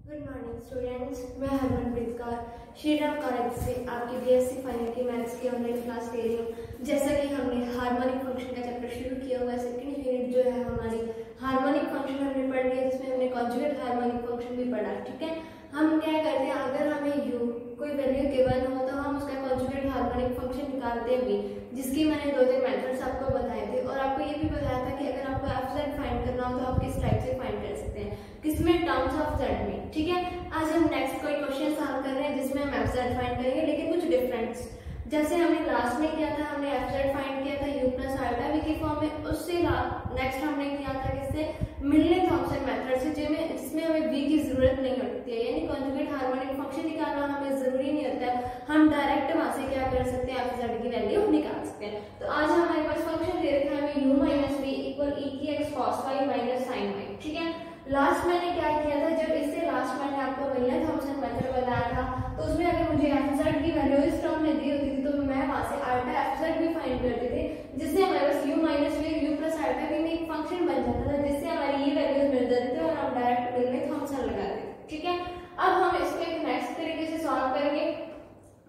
Good morning students, मैं Harmanpreet Kaur Shriram college से आपकी बीएससी फाइनल की मैथ्स की ऑनलाइन क्लास ले रही हूँ। जैसा कि हमने हार्मोनिक फंक्शन का चैप्टर शुरू किया हुआ है, सेकंड यूनिट जो है हमारी हार्मोनिक फंक्शन हमने पढ़ लिया, जिसमें हमने कॉन्जुगेट हार्मोनिक फंक्शन भी पढ़ा। ठीक है, हम क्या करते हैं, अगर हमें यू कोई वैल्यू गिवन हो तो हम उसका कॉन्जुगेट हार्मोनिक फंक्शन निकालते हैं भी, जिसकी मैंने 2-3 मेथड्स आपको बताए थे और आपको ये भी बताया था कि अगर आपको एफ जेड फाइंड करना हो तो आप किस टाइप से फाइंड कर सकते हैं, किसमें, टर्म्स ऑफ जेड में। ठीक है, आज हम नेक्स्ट कोई क्वेश्चन सॉल्व कर रहे हैं जिसमें हम एफ जेड फाइंड करेंगे, लेकिन कुछ डिफरेंस। जैसे हमने लास्ट में किया था, हमने एफ जेड फाइंड किया था यू प्लस आल्फा वी के फॉर्म में, उससे नेक्स्ट हमने किया था किससे, मिलने थॉम्सन मेथड से, जिसमें हमें वी की जरूरत नहीं होती है, यानी कॉन्जुगेट हार्मोनिक फंक्शन निकालना हमें जरूरी नहीं होता है, हम डायरेक्ट वहां से क्या कर सकते हैं, एफ जेड की वैल्यू निकाल सकते हैं। तो आज हमारे पास फंक्शन दे रखा है हमें u माइनस वी इक्वल ई की X cos Y minus sign Y. ठीक है, लास्ट मैंने क्या किया था, जब इससे लास्ट मैंने आपको मिलने थॉम्सन मेथड बताया था, तो उसमें अगर मुझे एफ जेड की वैल्यू इस टर्म में दी होती थी तो मैं वहां से आल्फा एफ जेड भी फाइंड करते थे, जिससे हमारे पास u minus V u plus alpha V में एक फंक्शन बन जाता था, जिससे हमारी ये वैल्यूज मिल जाती थी और हम डायरेक्ट मिलने थॉम्सन लगाते थे। ठीक है, अब हम इसको एक नेक्स्ट तरीके से सॉल्व करेंगे,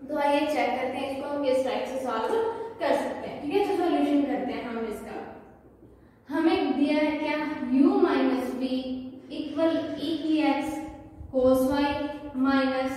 तो आइए चेक करते हैं इसको हम किस टाइप से सॉल्व कर सकते हैं। ठीक है, तो सॉल्यूशन करते हैं हम इसका। हमें दिया है क्या, u माइनस वी इक्वल ई की x cos y minus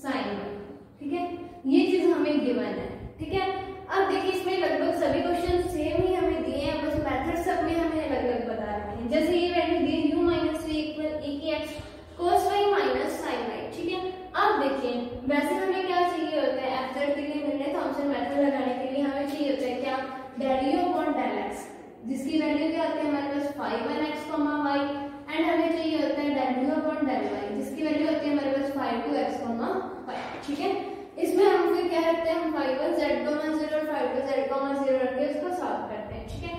sign Y. ठीक है, ये चीज हमें गिवन है। ठीक है, अब देखिए इसमें लगभग सभी क्वेश्चन सेम ही हमें दिए हैं, बस मेथड सब में हमें अलग अलग बता रखे हैं। जैसे ये वैल्यू दी u माइनस वी इक्वल ई की x cos y minus sign Y. ठीक है, अब देखिए वैसे हमें क्या चाहिए होता है, एफ जेड के लिए मिलने थॉम्सन मेथड लगाने के लिए हमें चाहिए होता है क्या, del you upon del X, जिसकी वैल्यू क्या आती है हमारे पास 5x, y, एंड हमें चाहिए होता है del you upon del y, जिसकी वैल्यू होती है हमारे पास 5x, y। ठीक है, इसमें हम फिर क्या रखते हैं, हम 5z, 0 और 5z, 0 रख के इसको सॉल्व करते हैं। ठीक है,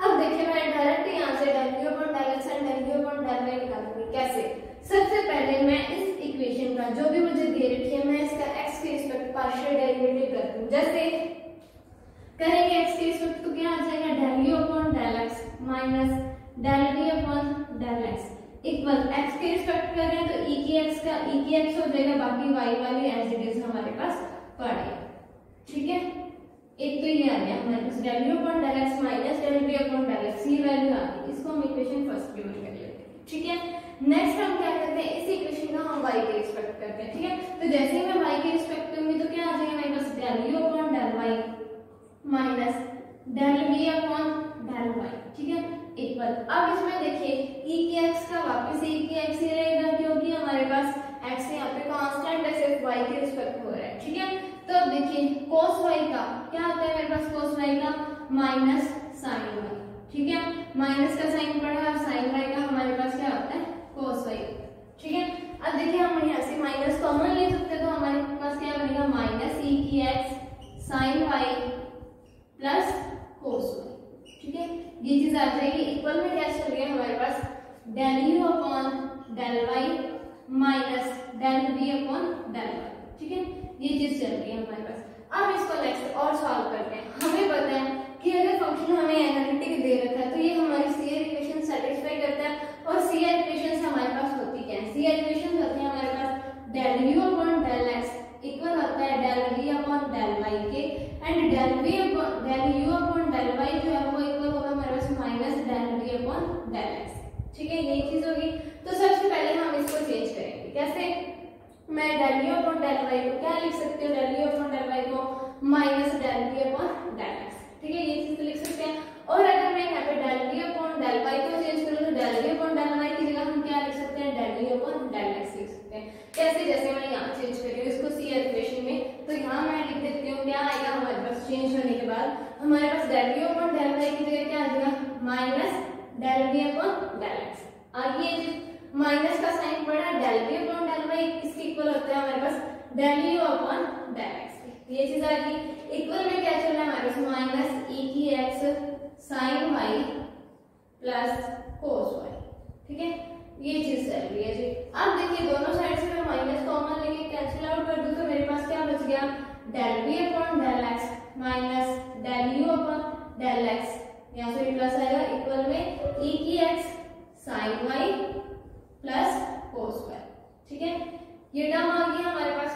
अब देखिए मैं डायरेक्ट यहां से del you upon del x and del you upon del y निकालूंगी। कैसे, सबसे पहले मैं इस इक्वेशन का जो भी मुझे दे रखी है, मैं इसका x के रिस्पेक्ट पार्शियल डेरिवेटिव करती हूं। जैसे करेंगे x के रिस्पेक्ट तो क्या आ जाएगा, del u upon del x minus del v upon del x equal x के रिस्पेक्ट कर रहे हैं तो e की x हो जाएगा, बाकी y वाली एज इट इज हमारे पास पड़ेगा। ठीक है, एक तो ये आ गया हमारे पास del u upon del x minus del v upon del x, ये वैल्यू आ गई, इसको हम इक्वेशन फर्स्ट गिवन कर लेते हैं। ठीक है, नेक्स्ट हम क्या करते हैं, इस इक्वेशन का हम y के रिस्पेक्ट करते हैं। ठीक है, तो जैसे ही मैं y के रिस्पेक्ट करूंगी तो क्या आ जाएगा हमारे पास, del u upon del y minus del v upon del y। ठीक है, इक्वल, अब इसमें देखिए e की x का वापस e की x ही रहेगा, क्योंकि हमारे पास x यहाँ पे कांस्टेंट है, सिर्फ y के रिस्पेक्ट हो रहा है। ठीक है, तो अब देखिए cos y का क्या होता है, मेरे पास cos y का माइनस sin y। ठीक है, माइनस का साइन पड़ा है और sin y का हमारे पास क्या होता है, cos y। ठीक है, अब देखिए हम यहाँ से माइनस कॉमन ले सकते हैं, तो हमारे पास क्या बनेगा, माइनस e की x sin y plus cos y। ठीक है, ये चीज आ जाएगी, इक्वल में क्या चल रही है हमारे पास, del u upon del y minus del v upon del y। ठीक है, ये चीज चल रही है हमारे पास। अब इसको नेक्स्ट और सॉल्व करते हैं। हमें पता है कि अगर फंक्शन हमें एनालिटिक दे रखा है तो ये हमारी सीआर इक्वेशन सेटिस्फाई करता है, और सीआर इक्वेशन हमारे पास होती क्या है, सीआर इक्वेशन होती है हमारे पास del u upon del x equal होता है del v upon del y के, and del u upon del y जो है वो इक्वल होगा हमारे पास minus del v upon del x। ठीक है, यही चीज होगी। तो सबसे पहले हम इसको चेंज करेंगे। कैसे, मैं del u upon del y को क्या लिख सकती हूँ, del u upon del y को minus del v upon del x। ठीक है, ये चीज तो लिख सकते हैं। और अगर मैं यहाँ पे del v upon del y को चेंज करूँ तो del v upon del y की जगह हम क्या लिख सकते हैं, del u upon del x लिख सकते हैं। कैसे, जैसे मैं यहाँ चेंज कर रही हूँ इसको सी इक्वेशन में, तो यहाँ मैं लिख देती हूँ, क्या आएगा हमारे पास, चेंज होने के बाद हमारे पास del u upon del y की जगह क्या आ जाएगा, minus del v upon del x। आगे ये माइनस का साइन पड़ा, del v upon del y इसके इक्वल होता है हमारे पास del u upon del x। ये चीज आ गई, इक्वल में क्या चल रहा है हमारे पास, माइनस e की x sin y plus cos y। ठीक है, ये चीज चल रही है जी। अब देखिए दोनों साइड से मैं माइनस कॉमन लेके कैंसिल आउट कर दूं तो मेरे पास क्या बच गया, del v upon del x minus del u upon del x, यहाँ से प्लस आएगा, इक्वल में e की x sin y plus cos y। ठीक है, ये टर्म आ गया हमारे पास।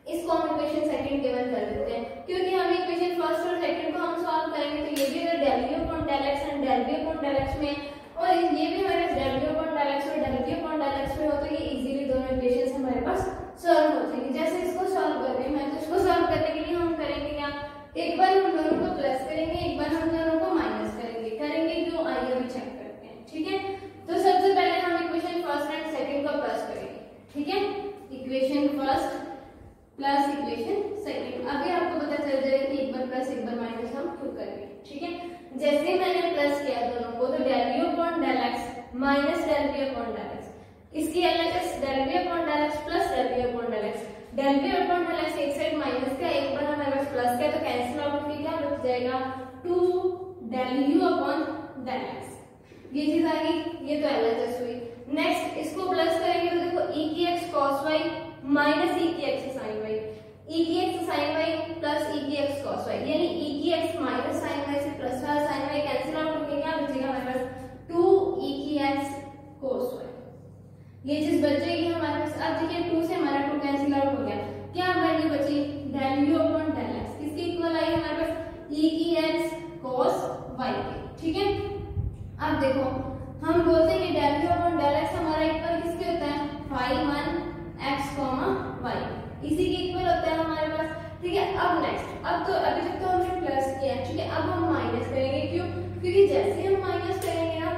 इसको हम इक्वेशन सेकंड गिवन कर देते हैं, क्योंकि हम इक्वेशन फर्स्ट और सेकंड को हम सॉल्व करेंगे तो ये भी अगर del v upon del x and del v upon del x में, और ये भी हमारे पास del v upon del x और del v upon del x में हो, तो ये इजीली दोनों इक्वेशंस हमारे पास सॉल्व हो जाएंगे। जैसे इसको सॉल्व कर रहे हैं, तो इसको सॉल्व करने के लिए हम करेंगे क्या, एक बार हम दोनों को प्लस करेंगे, एक बार हम दोनों को माइनस करेंगे क्यों, आइए अभी चेक करते हैं। ठीक है, तो सबसे पहले हम इक्वेशन फर्स्ट एंड सेकंड को प्लस करेंगे। ठीक है, equation first plus equation second. अभी आपको पता चल जाएगा कि एक बार प्लस एक बार माइनस हम क्यों करेंगे। ठीक है, जैसे मैंने प्लस किया दोनों को, तो del v upon del x minus del v upon del x, इसकी LHS del v upon del x plus del v upon del x। del v upon del x एक साइड माइनस का, एक बार हमारे पास plus का, तो cancel out होकर क्या बच जाएगा, 2 del u upon del x। ये चीज आ गई, ये तो LHS हुई। नेक्स्ट इसको प्लस करेंगे तो देखो e की x cos y minus e की x sin y, e की x sin y plus e की x cos y, यानी e की x माइनस sin y से plus sin y cancel out होके क्या बचेगा हमारे पास 2 e की x cos y। ये चीज बच जाएगी हमारे पास। अब देखिए 2 से हमारा 2 कैंसिल आउट हो गया, क्या वैल्यू बची del u upon del x, किसके इक्वल आई हमारे पास e की x cos y के। ठीक है, अब देखो हम बोलते हैं कि del u upon del x हमारा इक्वल किसके होता है, phi 1 x, y, इसी के इक्वल होता है हमारे पास। ठीक है, अब नेक्स्ट, अब तो अभी तक तो हमने प्लस किया, ठीक है, अब हम माइनस करेंगे। क्यों, क्योंकि जैसे हम माइनस करेंगे ना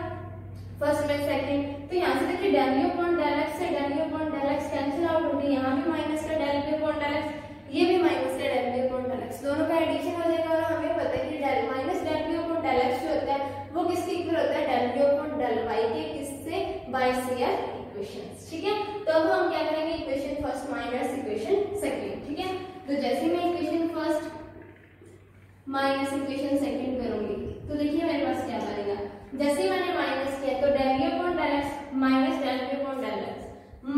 फर्स्ट में सेकंड, तो यहाँ से देखिए del u upon del x से del u upon del x cancel out होगी, यहाँ भी माइनस का del u upon del x, ये भी माइनस का del u upon del x, दोनों का एडिशन हो जाएगा। और हमें पता है कि minus del u upon del x जो होता है वो किसके इक्वल होता है, del u upon del y के, किससे, बाइसियर इक्वेशंस। ठीक है, तो अब हम क्या करेंगे, equation first minus equation second. ठीक है, तो जैसे मैं equation first minus equation second करूंगी तो देखिए मेरे पास क्या बनेगा। जैसे मैंने माइनस किया तो del u upon del x minus del v upon del x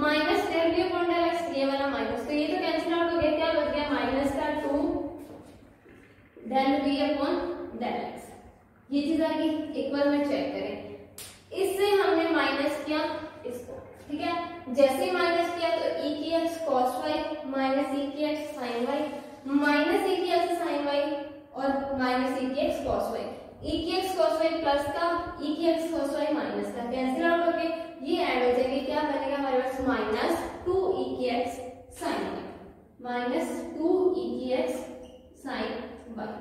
minus del v upon del x, ये वाला माइनस, तो ये तो कैंसिल आउट हो गया, क्या बच गया माइनस का 2 del v upon del x। ये चीज आ गई, एक बार मैं चेक करें, इससे हमने माइनस किया इसको। ठीक है, जैसे माइनस किया तो e की x cos y minus e की x sin y minus e की x sin y और माइनस e की x cos y, e की x cos y प्लस का e की x cos y माइनस का कैंसिल आउट होके ये ऐड हो जाएंगे, क्या बनेगा हमारे पास माइनस 2 e की x sin y minus 2 e की x sin y।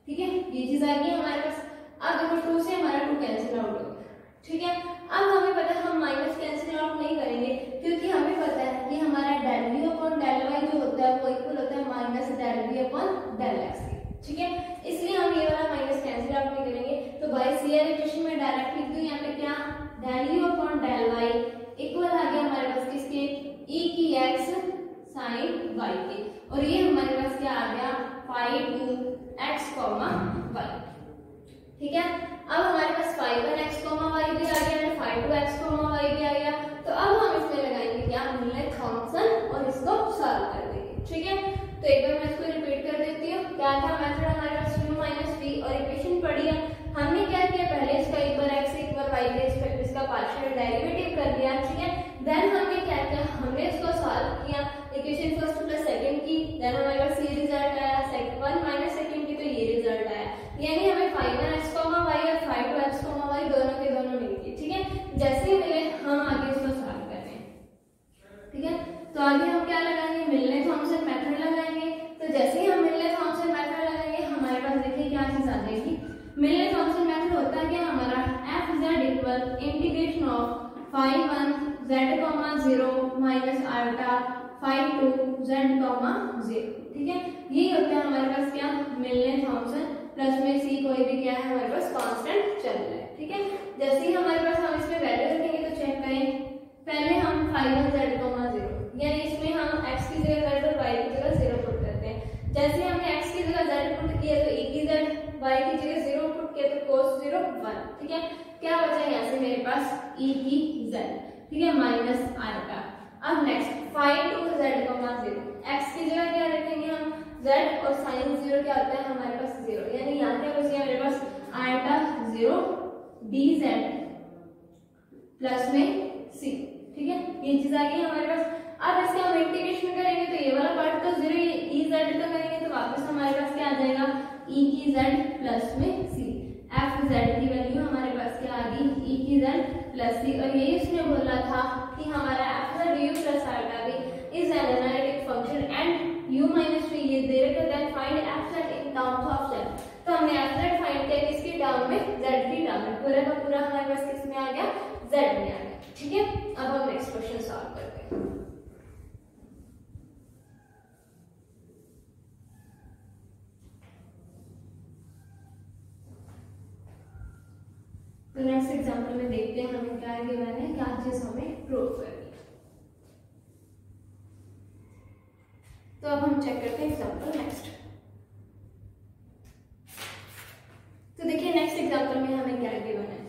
ठीक है, ये चीज आ गई हमारे पास। अब देखो 2 से हमारा 2 कैंसिल आउट हो गया। ठीक है, अब हमें पता है हम माइनस कैंसिल आउट नहीं करेंगे, क्योंकि हमें पता है कि हमारा del v upon del y जो होता है वो इक्वल होता है minus del v upon del x के। ठीक है, इसलिए हम ये वाला माइनस कैंसिल आउट नहीं करेंगे, तो बाइसियर इक्वेशन में डायरेक्ट लिख दूं यहाँ पे क्या, del u upon del y equal आ गया हमारे पास किसके, e की x sin y के, और ये हमारे पास क्या आ गया phi 2 x, y। ठीक है, अब हमारे पास phi 1 x, y भी आ गया, phi 2 x, y भी आ गया। तो अब हम इसमें लगाएंगे क्या, मिलने थॉमसन, और इसको सॉल्व कर देंगे। ठीक है, तो एक बार मैं इसको रिपीट कर देती हूँ। क्या था मेथड हमारे पास u माइनस v, और इक्वेशन पढ़ी है हमने, क्या किया पहले इसका एक बार x एक बार y के रिस्पेक्ट इसका पार्शियल डेरिवेटिव कर दिया। ठीक है, देन हमने क्या किया, हमने इसको सॉल्व किया, इक्वेशन फर्स्ट प्लस सेकंड की, देन हमारे पास ये रिजल्ट आया, सेकंड 1 माइनस सेकंड की, तो ये रिजल्ट आया, यानी हमें phi 1 x, y और phi 2 x, y दोनों के दोनों मिल गए। ठीक है, जैसे ही मिले हम आगे इसको सॉल्व कर रहे हैं। ठीक है, तो आगे हम क्या लगाएंगे, मिलने थॉमसन मेथड लगाएंगे। तो जैसे ही हम मिलने थॉमसन मेथड लगाएंगे हमारे पास देखिए क्या चीज आ जाएगी, मिलने थॉमसन मेथड होता है क्या हमारा f z equal integration of phi 1 z, 0 minus ultra phi 2 z, 0। ठीक है, यही होता है हमारे पास क्या, मिलने थॉमसन, प्लस में c कोई भी क्या है हमारे पास कांस्टेंट चल रहा है। ठीक है, जैसे ही हमारे पास हम इसमें वैल्यू रखेंगे तो चेक करें, पहले हम phi 1 z, 0, यानी इसमें हम x की जगह z और y की जगह 0 पुट करते हैं। जैसे हमने x की जगह z पुट किया तो e की z, y की जगह 0 पुट किया तो cos 0 1। ठीक है, क्या बचा यहाँ से मेरे पास e की z। ठीक है, माइनस आल्टा। अब नेक्स्ट phi 2 z, 0, x की जगह क्या रखेंगे हम z, और sin 0 क्या होता है हमारे पास 0, यानी यहाँ क्या बच गया मेरे पास आल्टा 0 dz प्लस में c। ठीक है, ये चीज आ गई हमारे पास। अब इसका हम इंटीग्रेशन करेंगे तो ये वाला पार्ट तो 0, ये ई जेड तो करेंगे तो वापस हमारे पास क्या आ जाएगा, ई की जेड प्लस में सी। एफ जेड की वैल्यू हमारे पास क्या आ गई, ई की जेड प्लस सी। और यही उसने बोला था कि हमारा f z u plus alpha भी is an analytic function and u minus v ये दे रखा है, find f z in terms of z. तो हमने एफ जेड फाइंड किया किसकी टर्म में, जेड की टर्म में। पूरा का पूरा हमारे पास किस में आ गया, जेड में आ गया। ठीक है, अब हम नेक्स्ट क्वेश्चन सॉल्व करते हैं। तो नेक्स्ट एग्जांपल में देखते हैं हमें क्या गिवन है, क्या चीज हमें प्रूव करनी है। तो अब हम चेक करते हैं एग्जांपल नेक्स्ट। तो देखिए नेक्स्ट एग्जांपल में हमें क्या गिवन है।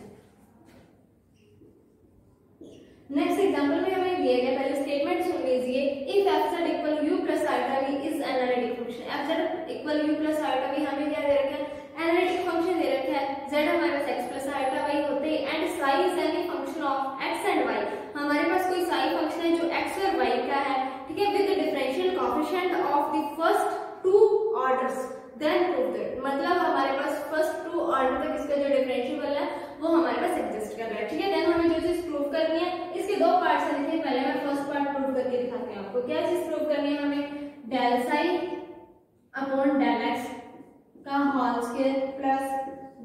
नेक्स्ट एग्जांपल में हमें दिया गया, पहले स्टेटमेंट सुन लीजिए। If F Z equal U plus alpha V is analytic function. F Z equal U plus alpha V हमें क्या दे रखा है, एनालिटिक फंक्शन दे रखा है। जेड हमारे पास एक्स प्लस आल्फा वाई होते हैं and psi is any function of X and Y. हमारे पास कोई साई फंक्शन है जो एक्स और वाई का है, ठीक है, with differential coefficient of the first two orders then prove that. मतलब हमारे पास फर्स्ट टू ऑर्डर तक इसका जो डिफरेंशिएबल है वो हमारे पास एग्जिस्ट कर रहा है। ठीक है, देन हमें जो चीज प्रूव करनी है, इसके दो पार्ट्स हैं। देखिए पहले मैं फर्स्ट पार्ट प्रूव करके दिखाती हूं आपको। क्या चीज प्रूव करनी है हमें, del psi upon del x का whole square plus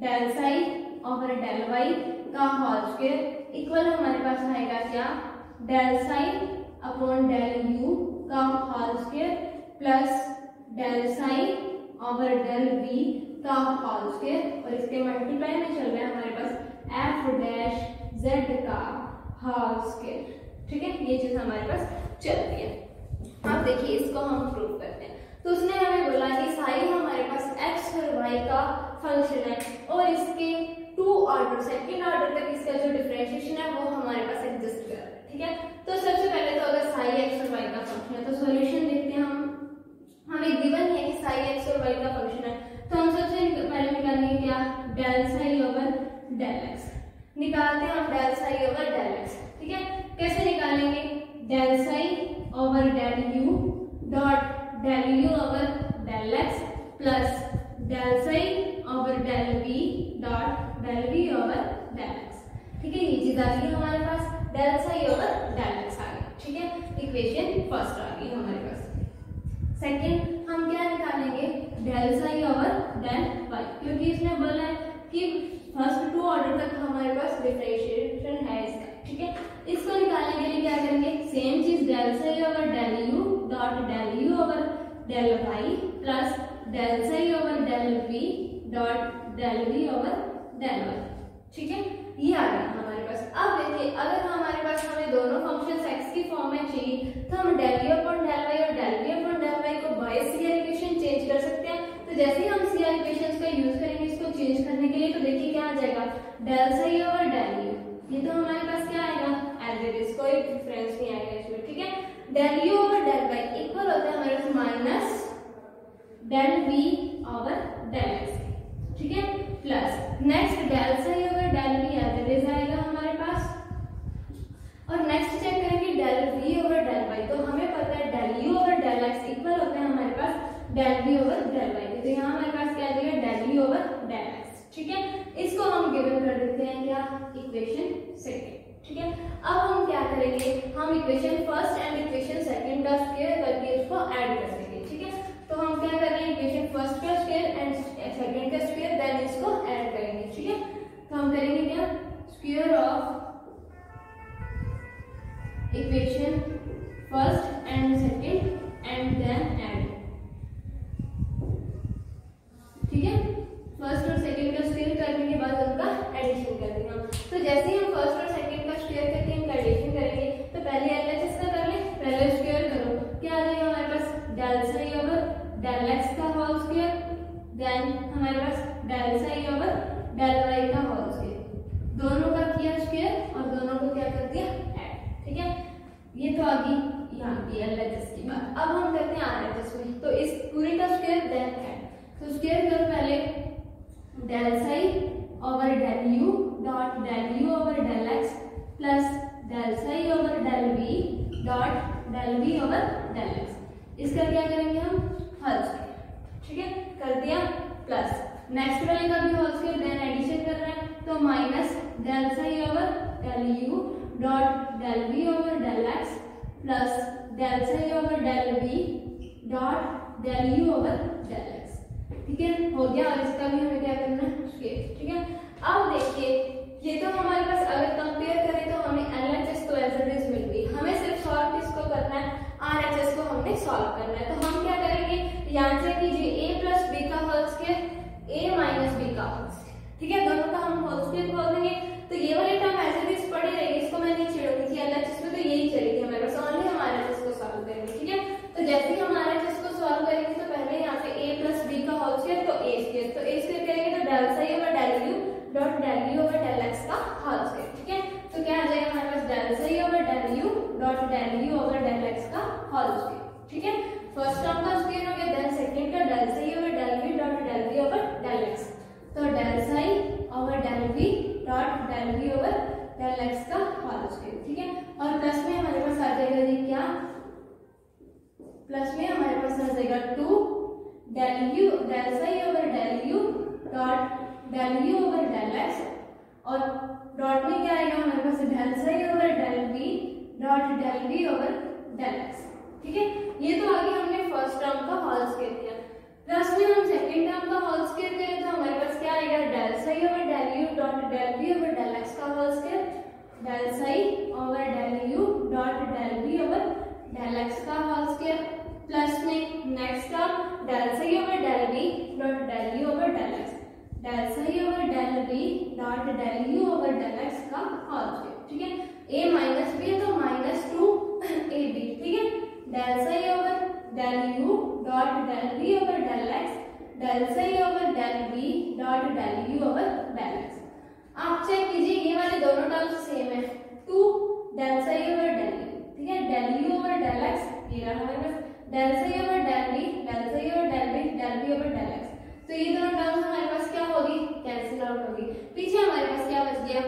del psi over del y का होल स्क्वायर इक्वल हमारे पास आएगा क्या, del psi upon del u का whole square plus del psi over del v का होल स्क्वायर। और इसके मल्टीप्लाई में चल रहा है हमारे पास एफ डैश जेड का होल स्क्वायर। ठीक है, ये चीज हमारे पास चल रही है। अब देखिए इसको हम प्रूव करते हैं। तो उसने हमें बोला कि साई हमारे पास एक्स और वाई का फंक्शन है और इसके टू ऑर्डर, सेकंड ऑर्डर तक इसका जो डिफरेंशिएशन है वो हमारे पास एग्जिस्ट कर रहा है। ठीक है, तो सबसे पहले तो अगर साई एक्स और वाई का फंक्शन है तो सॉल्यूशन देखते हैं हम। हमें गिवन है कि साई एक्स और वाई का फंक्शन है, तो हम सबसे पहले निकालेंगे क्या, del psi over del x. निकालते हैं हम del psi over del x. ठीक है, कैसे निकालेंगे, del psi over del u dot del u over del x plus del psi over del v dot del v over del x. ठीक है, ये चीज आ गई हमारे पास, del psi over del x आ गई। ठीक है, इक्वेशन फर्स्ट आ गई हमारे पास। सेकंड हम क्या निकालेंगे, del psi over del Y, क्योंकि इसने बोला है कि फर्स्ट टू ऑर्डर तक हमारे पास डिफरेंशिएशन है इसका। ठीक है, इसको निकालने के लिए क्या करेंगे, सेम चीज del psi over del u dot del u over del y plus del psi over del v dot del v over del y. ठीक है, ये आ गया हमारे पास। अब देखिए अगर हमारे पास हमें दोनों फंक्शंस x की फॉर्म में चाहिए तो हम del you upon del y और del v upon del y को बाय सीआर इक्वेशन चेंज कर सकते हैं। तो जैसे ही हम सीआर इक्वेशंस का यूज करेंगे इसको चेंज करने के लिए, तो देखिए क्या आ जाएगा, del psi over del u, ये तो हमारे पास क्या आएगा एज इट इज, कोई डिफरेंस नहीं आएगा इसमें। ठीक है, del u over del y equal होता है हमारे पास minus del v over del x. ठीक है, plus next del psi over del v as it is आएगा हमारे पास। और नेक्स्ट चेक करेंगे del v over del y, तो हमें पता है del u over del x equal होता है हमारे पास del v over del y. तो यहाँ हमारे पास क्या आ जाएगा, del u over del x. ठीक है, इसको हम गिवन कर देते हैं क्या, इक्वेशन सेकंड। ठीक है, अब हम क्या करेंगे, हम equation first and equation second का स्क्वायर करके इसको ऐड कर देंगे। ठीक है, तो हम क्या कर रहे हैं, इक्वेशन फर्स्ट का स्क्वायर एंड सेकंड का स्क्वायर देन इसको ऐड करेंगे। ठीक है, तो हम करेंगे क्या, square of equation first and second and then add. ठीक है, फर्स्ट और सेकंड का स्क्वायर करने के बाद उनका एडिशन कर देंगे। तो जैसे ही हम फर्स्ट और सेकंड का स्क्वायर करके इनका एडिशन करेंगे तो पहले एलएचएस का कर ले, पहले स्क्वायर करो, क्या आ जाएगा हमारे पास, del psi over del x का होल स्क्वायर देन हमारे पास del psi over del y का होल स्क्वायर। दोनों का किया स्क्वायर और दोनों को क्या कर दिया, ऐड। ठीक है, ये तो आ गई यहाँ की एलएचएस की बात। अब हम करते हैं आरएचएस में, तो इस पूरे का स्क्वायर देन ऐड। तो स्क्वायर करो पहले del psi over del u dot del u over del x plus del psi over del v dot del v over del x। इसका क्या करेंगे हम होल स्क्वायर, ठीक है, कर दिया, प्लस नेक्स्ट वाले का भी होल स्क्वायर, देन एडिशन कर रहे हैं तो minus del psi over del u dot del v over del x plus del psi over del v dot del u over del x। ठीक है, हो गया। और इसका भी हमें क्या करना है स्क्वायर, ठीक है। अब देखिए ये तो हमारे पास अगर कंपेयर करें तो हमें LHS तो एज इट इज मिल गई, हमें सिर्फ सॉल्व किसको करना है, RHS को हमने सॉल्व करना है। तो हम क्या करेंगे, यहाँ से कीजिए a प्लस b का whole square a minus b का होल स्क्वायर, ठीक है, दोनों का हम होल स्क्वायर खोल देंगे। तो ये वाली टर्म एज इट इज पड़ी रहेगी, इसको मैं नहीं छेड़ूंगी कि LHS में तो यही चली थी हमारे पास, ओनली हम RHS को सॉल्व करेंगे, ठीक है। तो जैसे ही हम RHS को सॉल्व करेंगे तो पहले यहाँ पे a प्लस b का होल स्क्वायर तो a स्क्वायर, तो a स्क्वायर करेंगे तो del psi over del u dot del v over del x का होल स्क्वायर, ठीक है। तो क्या आ जाएगा हमारे पास del psi over del u dot del v over del x का होल स्क्वायर, ठीक है। फर्स्ट टर्म का स्क्वायर हो गया, देन सेकंड का del psi over del v dot del v over del x, तो del psi over del v dot del v over del x का whole square, ठीक है। और प्लस में हमारे पास आ जाएगा जी क्या, प्लस में हमारे पास आ जाएगा 2 del psi over del u dot del u over del x, और डॉट में क्या आएगा हमारे पास del psi over del v dot del v over del x, ठीक है। ये तो आगे हमने फर्स्ट टर्म का होल स्क्वायर किया, प्लस में हम सेकंड टर्म का होल स्क्वायर करें तो हमारे पास क्या आएगा del psi over del u dot del v over del x का whole square, del psi over del u dot del v over del x का होल स्क्वायर, प्लस में next term del psi over del v dot del u over del x, del psi over del v dot del u over del x का whole square, ठीक है। a minus b है तो minus 2ab, ठीक है, del psi over del u dot del v over del x, del psi over del v dot del u over del x। आप check कीजिए ये वाले दोनों टर्म्स सेम है, 2 del psi over del u, ठीक है, del u over del x, ये रहा हमारे पास del psi over del v, del psi over del v, del v over del x। तो ये दोनों टर्म्स हमारे पास क्या होगी, कैंसिल आउट होगी, पीछे हमारे पास क्या बच गया।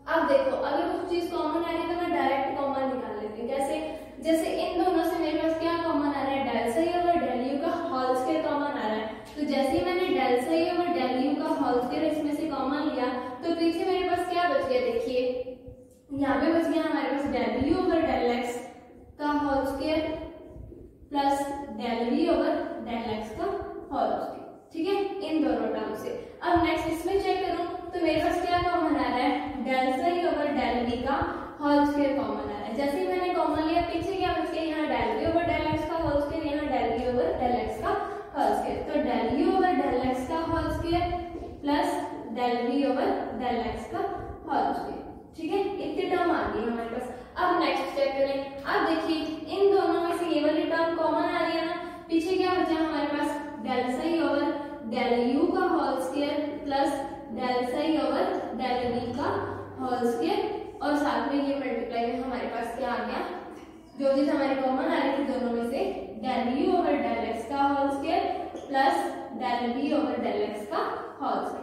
अब देखो अगर कुछ चीज कॉमन आ रही है तो मैं डायरेक्ट कॉमन निकाल लेती हूँ, जैसे इन दोनों से मेरे पास क्या कॉमन आ रहा है, del psi over del u का होल स्क्वायर कॉमन आ रहा है। तो जैसे ही मैंने del psi over del u का होल स्क्वायर इसमें से कॉमन लिया तो पीछे मेरे पास क्या बच गया, देखिए यहाँ पे बच गया हमारे पास del u over del x का whole square plus del v over del x का होल स्क्वायर, ठीक है, इन दोनों टर्म से। अब नेक्स्ट इसमें चेक करूं तो मेरे पास क्या कॉमन आ रहा है, del psi over del v का होल स्क्वायर कॉमन आ रहा है। जैसे ही मैंने कॉमन लिया पीछे क्या बच गया, यहाँ del v over del x का होल स्क्वायर, यहाँ del v over del x का होल स्क्वायर, तो del u over del x का whole square plus del v over del x का होल स्क्वायर, ठीक है, इतनी टर्म आ गई हमारे पास। अब नेक्स्ट चेक करें, अब देखिए इन दोनों में से ये वाली टर्म कॉमन आ रही है ना, पीछे क्या बचा हमारे पास del psi over del u का whole square plus del psi over del v का होल स्क्वायर, और साथ में ये मल्टीप्लाई में हमारे पास क्या आ गया, जो चीज हमारी कॉमन आ रही थी दोनों में से del u over del x का whole square plus del v over del x का होल स्क्वायर,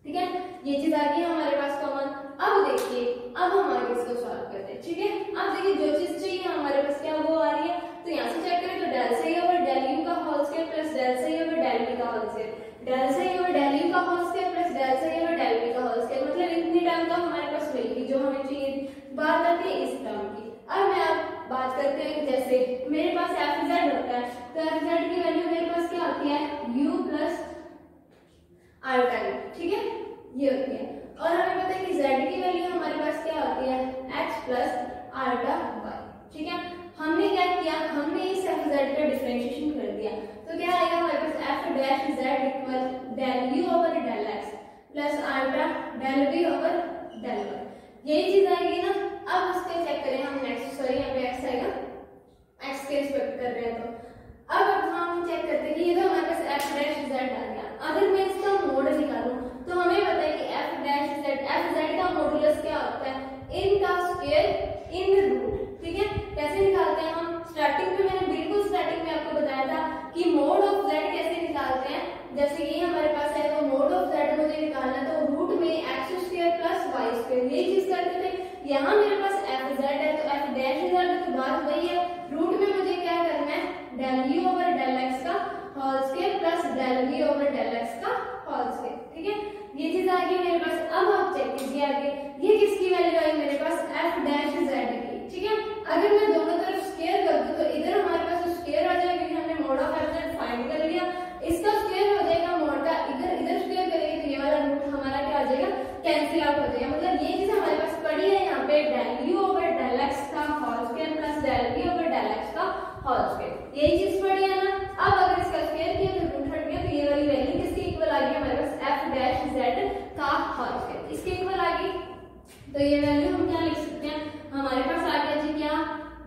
ठीक है, ये चीज आ गई हमारे पास कॉमन। अब देखिए अब हम आगे इसको सॉल्व करते हैं, ठीक है। अब देखिए जो चीज चाहिए हमारे पास क्या वो आ रही है, तो यहाँ से चेक करें तो del psi over del u का whole square plus del psi over del v का whole square, del psi over del u का whole square plus del psi over del v का होल स्क्वायर, मतलब इतनी term तो हमारे पास मिल गई जो हमें चाहिए। बात आती है इस टर्म की, अब मैं आप बात करते हैं जैसे मेरे पास fz होता है तो fz की वैल्यू मेरे पास क्या होती है, u प्लस आयोटा, ठीक है, ये होती है। और हमें पता है कि z की वैल्यू हमारे पास क्या होती है, x प्लस आयोटा y, ठीक है। हमने क्या किया, हमने इस fz का डिफरेंशिएशन कर दिया, तो क्या आएगा हमारे पास f dash z equal del u over del x plus iota del v over del y, यही चीज आएगी ना। अब उसके चेक करें हम नेक्स्ट, सॉरी यहाँ पे x आएगा, x के रिस्पेक्ट कर रहे हैं तो अब हम चेक करते हैं कि ये तो हमारे पास f डैश z आ गया। अगर मैं इसका मोड निकालूं तो हमें पता है कि f डैश z का मॉडुलस क्या होता है, इन का स्क्वायर इन रूट, ठीक है। कैसे निकालते हैं हम, स्टार्टिंग में मैंने बिल्कुल स्टार्टिंग में आपको बताया था कि मोड ऑफ z कैसे निकालते हैं। जैसे ये हमारे पास है तो मोड ऑफ z मुझे निकालना, तो रूट में x square plus y square, ये चीज करते थे। यहाँ del u over del x का whole square plus del v over del x का होल स्क्वायर। ठीक है, ये चीज आ गई मेरे पास। अब आप चेक कीजिए आगे, ये किसकी वैल्यू आई मेरे पास, एफ डैश जेड की। ठीक है, अगर मैं दोनों तरफ स्क्वायर कर दूं तो इधर हमारे पास स्क्वायर आ जाएगा क्योंकि हमने mode of F Z find कर लिया। इसका स्क्वायर हो जाएगा मोड का, इधर स्क्वायर करेंगे तो ये वाला रूट हमारा क्या हो जाएगा, कैंसिल आउट हो जाएगा। मतलब ये चीज हमारे पास पड़ी है यहाँ पे del u over del x का whole square plus del v over del x का होल स्क्वायर, यही चीज पड़ी है ना। अब अगर इसका स्क्वायर किया तो रूट हट गया, तो ये वाली वैल्यू किसके इक्वल आ गई हमारे पास, एफ डैश जेड का होल स्क्वायर, इसके इक्वल आ गई। तो ये वैल्यू हम क्या लिख सकते हैं, हमारे पास आ गया जी क्या,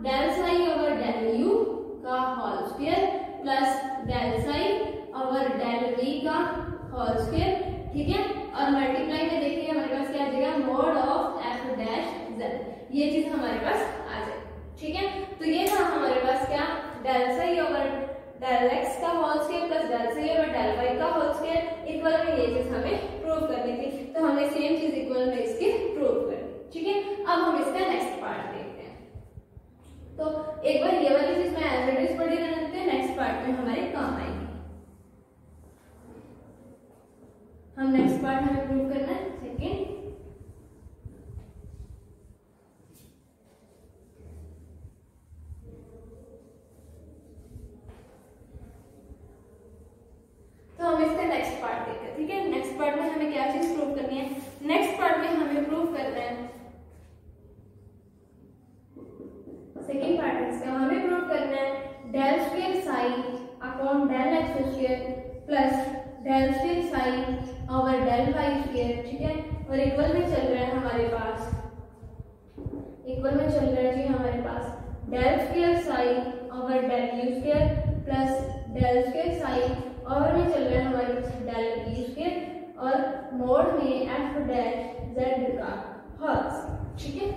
del psi over del u का whole square plus del psi over del v का होल स्क्वायर। ठीक है, और मल्टीप्लाई में देखिए हमारे पास क्या आ जाएगा, mode of F dash Z, ये चीज हमारे पास आ जाएगी। ठीक है, तो ये था हमारे पास क्या, del psi over del x का whole square plus del psi over del y का होल स्क्वायर इक्वल में ये चीज हमें प्रूव करनी थी, तो हमने सेम चीज इक्वल में इसकी प्रूव कर दी। ठीक है, अब हम इसका नेक्स्ट पार्ट देखते हैं। तो एक बार ये वाली चीज मैं एज इट इज पढ़ी रहने देते हैं, नेक्स्ट पार्ट में हमारे काम आएगी। हम नेक्स्ट पार्ट हमें प्रूव करना है सेकंड। तो हम इसका नेक्स्ट पार्ट देखते हैं। ठीक है, नेक्स्ट पार्ट में हमें क्या चीज प्रूव करनी है, नेक्स्ट पार्ट में हमें प्रूव करना है, सेकंड पार्ट है इसका, हमें प्रूव करना है del square psi upon del x square plus del square psi over del y square. ठीक है, और इक्वल में चल रहा है हमारे पास, इक्वल में चल रहा है जी हमारे पास del square psi over del u square plus del square psi और में चल रहा है हमारे पास डेल वी स्क्वायर और मोड में एफ डैश जेड का होल स्क्वायर। ठीक है,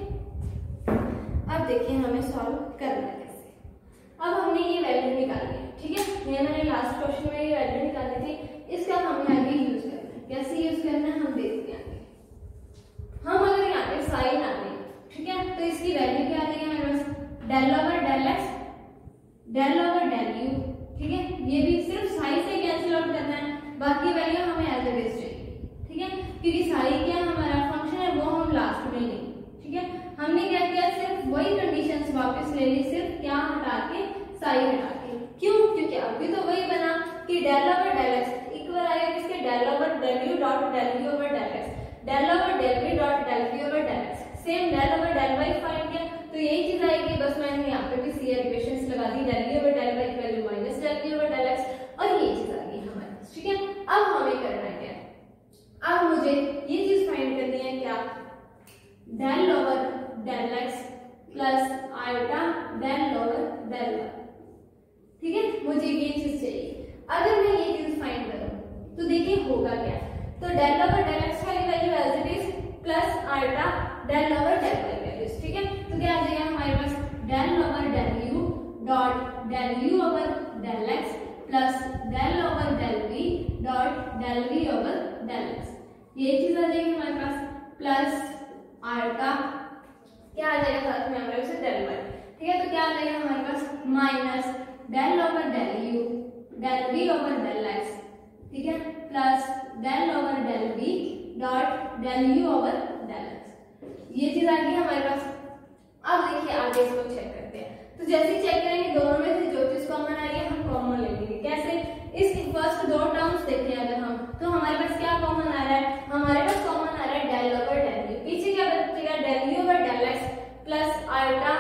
अब देखिए हमें सॉल्व करना है कैसे। अब हमने ये वैल्यू निकाली है। ठीक है, ये मैंने लास्ट क्वेश्चन में ये वैल्यू निकाली थी, इसका हमें आगे यूज करना है। कैसे यूज करना है हम देखते हैं आगे। हम अगर यहाँ पे साइन आ गई, ठीक है, तो इसकी वैल्यू क्या आ जाएगी हमारे पास, del over del x del over del u. ठीक है, ये भी सिर्फ साई से कैंसिल आउट करना है, बाकी वैल्यू हमें एज इट इज चाहिए। ठीक है, क्योंकि साई क्या हमारा फंक्शन है वो हम लास्ट में लेंगे। ठीक है, हमने क्या किया, सिर्फ वही कंडीशंस वापस ले ली, सिर्फ क्या हटा के, साई हटा के। क्यों, क्योंकि अभी तो वही बना कि del over del x equal आएगा किसके, del over del u dot del v over del x, del over del v dot del v over del x, same del over del y find किया तो यही चीज आएगी। बस मैंने यहाँ पे भी सीआर इक्वेशंस लगा दी, del v over del y की value minus del v over del x, और ये चीज आ गई हमारे पास। ठीक है, अब हमें करना है क्या, अब मुझे ये चीज फाइंड करनी है क्या, del over del x plus iota del over del y. ठीक है, मुझे ये चीज चाहिए। अगर मैं ये चीज फाइंड करूं तो देखिए होगा क्या, तो डेल ओवर डेल एक्स वाली value as it is plus iota del over del y values. ठीक है, तो क्या आ जाएगा हमारे पास, del over del u dot del u over del x plus del over del v dot del v over del x, ये चीज आ जाएगी हमारे पास, प्लस आयोटा क्या आ जाएगा साथ में हमारे पास डेल वाई। ठीक है, तो क्या आ जाएगा हमारे पास, minus del over del u del v over del x. ठीक है, plus del over del v dot del u over del x, ये चीज आ गई हमारे पास। अब देखिए आगे इसको चेक करते हैं, तो जैसे ही चेक करेंगे दोनों में से जो चीज कॉमन आ रही है हम कॉमन ले लेंगे। कैसे, इस फर्स्ट दो टर्म्स देखते हैं अगर हम, तो हमारे पास क्या कॉमन आ रहा है, हमारे पास कॉमन आ रहा है डेल ओवर डेल यू, पीछे क्या बचेगा, del u over del x plus iota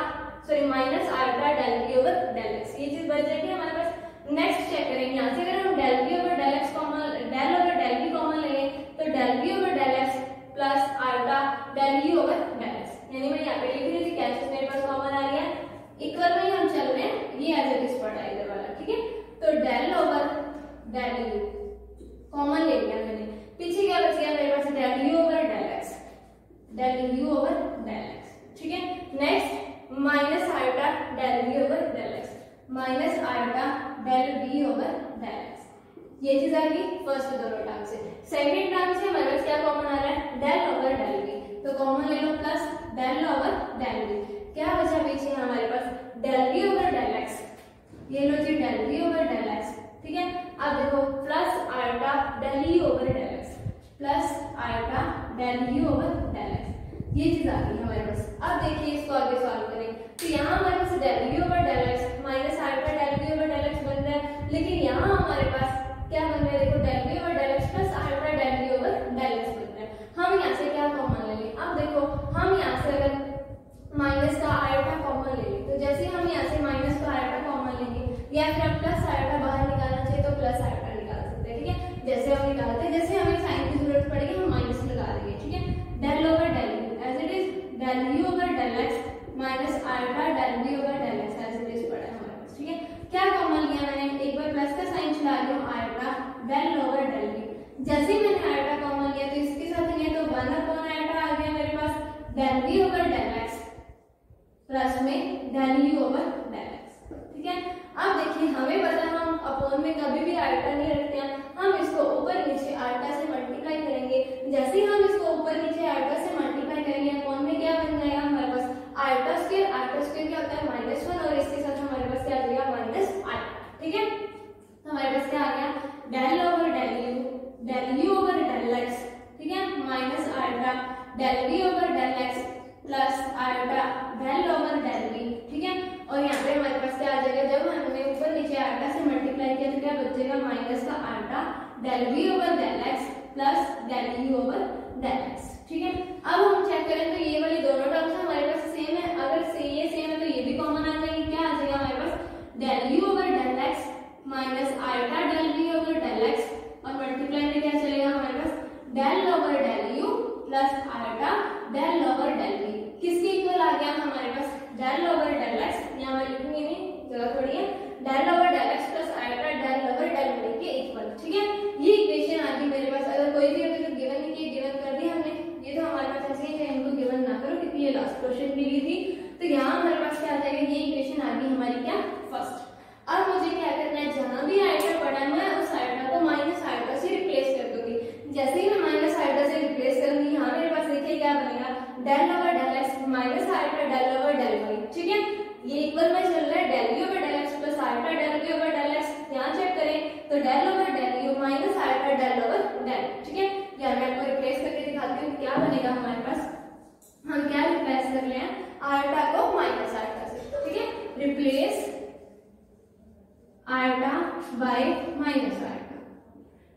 sorry minus iota del v over del x, ये चीज बच जाएगी हमारे पास। नेक्स्ट चेक करेंगे यहाँ से, अगर हम del v over del x common, del over del v common लेंगे तो del v over del x plus iota del u over del x, यानी मैं यहाँ पे लिख रही थी क्या चीज मेरे पास कॉमन आ रही है, इक्वल में हम चल रहे हैं, ये एज इट इज पढ़ा है इधर वाला। ठीक है, तो del over del u common ले लिया मैंने, पीछे क्या बच गया मेरे पास, del u over del x, del u over del x. ठीक है, next minus iota del v over del x minus iota del v over del x, ये चीज आ गई फर्स्ट दोनों टर्म से। सेकंड टर्म से हमारे पास क्या कॉमन आ रहा है, डेल ओवर डेल वी, तो कॉमन ले लो plus del over del v, क्या बचा पीछे हमारे पास, del v over del x, ये लो जी del del v over del x minus alpha del v over del x बन रहा है, लेकिन यहाँ हमारे पास क्या बन रहा है, देखो del v over del x plus alpha del v over del x बन रहा है। हम यहाँ से क्या कॉमन ले लें, अब देखो हम यहाँ से अगर माइनस का आल्फा कॉमन ले लें, तो जैसे हम यहाँ से माइनस का आल्फा कॉमन लेंगे या फिर हम प्लस आल्फा बाहर निकालना चाहिए तो प्लस आल्फा निकाल सकते हैं, ठीक है। जैसे हम निकालते हैं, जैसे हमें साइन की जरूरत पड़ेगी हम माइनस लगा देंगे, ठीक है। Del over del u as it is del u over del x minus alpha del v over del x as it is पड़ा है हमारे पास, ठीक है। क्या कॉमन लिया मैंने, एक बार प्लस का साइन चला रही हूँ, alpha del over del u. जैसे ही मैंने आल्फा कॉमन लिया तो इसके साथ ये तो 1 अपॉन आल्फा आ गया मेरे पास, del v over del x plus में del u over del x, ठीक है। अब देखिए हमें पता है हम अपॉन में कभी भी आल्फा नहीं रखते हैं, हम इसको ऊपर नीचे आल्फा से मल्टीप्लाई करेंगे। जैसे ही हम इसको ऊपर नीचे आल्फा से मल्टीप्लाई करेंगे अपॉन में क्या बन जाएगा हमारे पास आल्फा स्क्वायर क्या होता है -1 और इसके साथ हमारे पास क्या आ जाएगा माइनस आल्फा, ठीक है। तो हमारे पास क्या आ गया del over del u over del x, ठीक है, minus alpha del v over del x plus alpha del over del v, ठीक है। और यहाँ पे हमारे पास क्या आ जाएगा, जब हमने ऊपर नीचे आल्फा से मल्टीप्लाई किया तो क्या बचेगा माइनस का alpha del v over del x plus del u over del x, ठीक है। अब हम चेक करें तो ये वाली दोनों टर्म्स हमारे पास सेम है, अगर ये सेम है तो ये भी कॉमन आ जाएगी, क्या आ जाएगा हमारे पास del u over del x minus alpha del v over del x और मल्टीप्लाई में क्या चलेगा हमारे पास del over del u plus alpha del over del v, किसके इक्वल आ गया हमारे पास डेल ओवर डेल एक्स, यहाँ मैं लिखूंगी नहीं जगह थोड़ी है, del over del x plus alpha del over del v के इक्वल, ठीक है। ये इक्वेशन आ गई मेरे पास। अगर कोई भी अभी तक गिवन नहीं की, गिवन कर दी हमने, ये तो हमारे पास ऐसे ही है, इनको गिवन ना करो क्योंकि ये लास्ट क्वेश्चन भी दी थी। तो यहाँ हमारे पास क्या आ जाएगा, ये इक्वेशन आ गई हमारी क्या फर्स्ट। अब मुझे क्या करना है, जहां भी आल्फा पड़ा है मैं उस आल्फा को माइनस आल्फा से रिप्लेस कर दूंगी। जैसे ही मैं माइनस आल्फा से रिप्लेस करूंगी यहाँ मेरे पास देखिए क्या बनेगा del over del x minus alpha del over del y, ठीक है। ये इक्वल में चल रहा है del v over del x plus alpha del v over del x, यहाँ चेक करें तो del over del u minus alpha del over del, ठीक है। यहाँ मैं आपको रिप्लेस करके दिखाती हूँ क्या बनेगा हमारे पास। हम क्या रिप्लेस कर रहे हैं आल्फा को माइनस आल्फा से, ठीक है, replace alpha by minus alpha,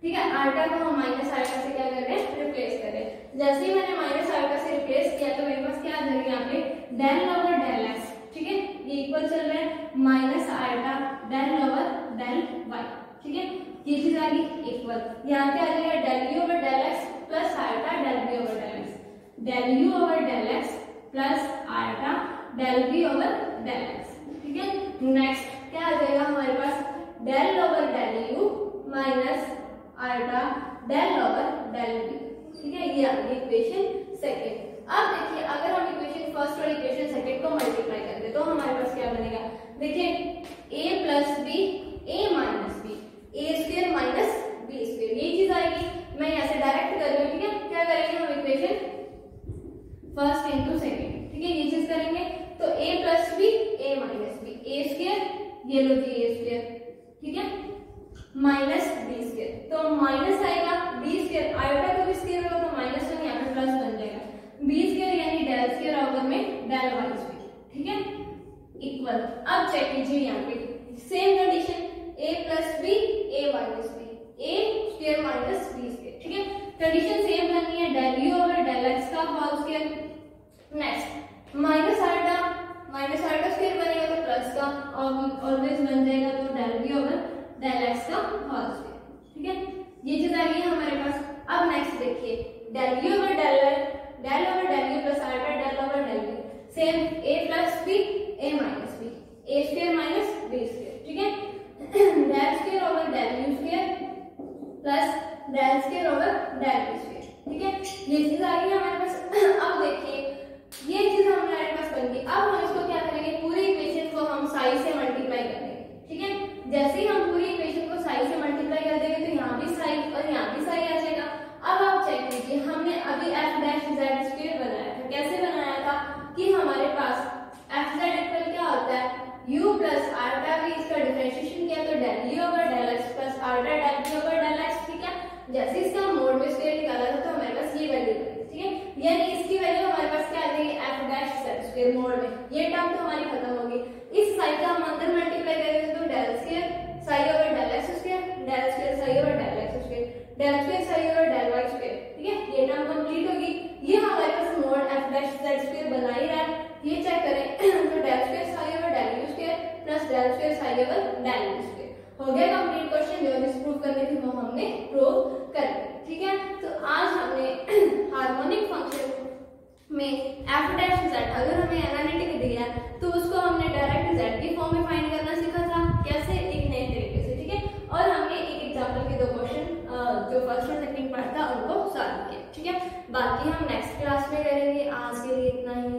ठीक है। आल्फा को हम माइनस आल्फा से क्या कर रहे हैं रिप्लेस कर रहे हैं। जैसे ही मैंने माइनस आल्फा से रिप्लेस किया तो मेरे पास क्या आ जाएगा यहाँ पे डेल ओवर डेल एक्स, ठीक है, ये इक्वल चल रहा है minus alpha del over del y, ठीक है। ये चीज आ गई इक्वल, यहाँ पे आ जाएगा del u over del x plus alpha del v over del x, del u over del x plus alpha del v over del x, ठीक है। नेक्स्ट क्या आ जाएगा हमारे पास del over del u minus alpha del over del v, ठीक है। ये आपकी इक्वेशन सेकंड। अब देखिए अगर हम इक्वेशन फर्स्ट और इक्वेशन सेकंड को मल्टीप्लाई करते हैं तो हमारे पास क्या बनेगा, देखिए a plus b a minus b a square minus b square, ये चीज आएगी। मैं यहाँ से डायरेक्ट कर रही हूँ, ठीक है। क्या करेंगे हम इक्वेशन फर्स्ट इंटू सेकंड, ठीक है, ये चीज करेंगे तो a plus b a minus b a square, ये लो जी a स्क्वायर, ठीक है, माइनस बी स्क्वायर, तो माइनस आएगा बी स्क्वायर, आल्फा का भी स्क्वायर होगा तो माइनस वन यहाँ पे प्लस बन जाएगा, बी स्क्वायर यानी डेल स्क्वायर ऑवर में डेल वाई स्क्वायर, ठीक है, इक्वल। अब चेक कीजिए यहाँ पे same condition a plus b a minus b a square minus b square, ठीक है। कंडीशन सेम करनी है, del u over del x का whole square, next minus alpha square बनेगा तो प्लस का ऑलवेज बन जाएगा तो del v over del x का होल स्क्वायर, ठीक है। ये चीज आ गई हमारे पास। अब नेक्स्ट देखिए del u over del u plus alpha del over del v, same a plus b a minus b a square minus b square, ठीक है। Del square over del u square plus del square over del v square, ठीक है। ये चीज आ गई हमारे पास। अब देखिए ये चीज हमारे पास बन गई। अब हम इसको क्या करेंगे, पूरी इक्वेशन को हम साई से मल्टीप्लाई कर देंगे, ठीक है। जैसे ही हम पूरी इक्वेशन को साई से मल्टीप्लाई कर देंगे तो यहाँ भी साई और यहाँ भी साई आ जाएगा। अब आप चेक कीजिए, हमने अभी f डैश z स्क्वायर बनाया था, कैसे बनाया था कि हमारे पास f z इक्वल क्या होता है u प्लस आल्फा v, इसका डिफरेंशिएशन किया तो del u over del x plus alpha del v over del x, ठीक है। जैसे इसका मोड में स्क्वायर निकाला था तो हमारे पास ये वैल्यू बनी, ठीक है। यानी इसकी वैल्यू हमारे पास क्या आ जाएगी f dash z square mode में, ये टर्म तो हमारी खत्म होगी। इस हो गया कंप्लीट क्वेश्चन, जो डिस्प्रूव करनी थी वो हमने प्रूव कर ली। ठीक है, तो आज हमने हार्मोनिक फंक्शन में एफ डैश जेड अगर हमें एनालिटिक दिया है तो उसको हमने डायरेक्ट जेड की फॉर्म में फाइंड करना सीखा था, कैसे, एक नए तरीके से। ठीक है, और हमने एक एग्जांपल के 2 क्वेश्चन जो फर्स्ट और सेकंड पार्ट था उनको सॉल्व किया। ठीक है, बाकी हम नेक्स्ट क्लास में करेंगे। आज के लिए इतना ही।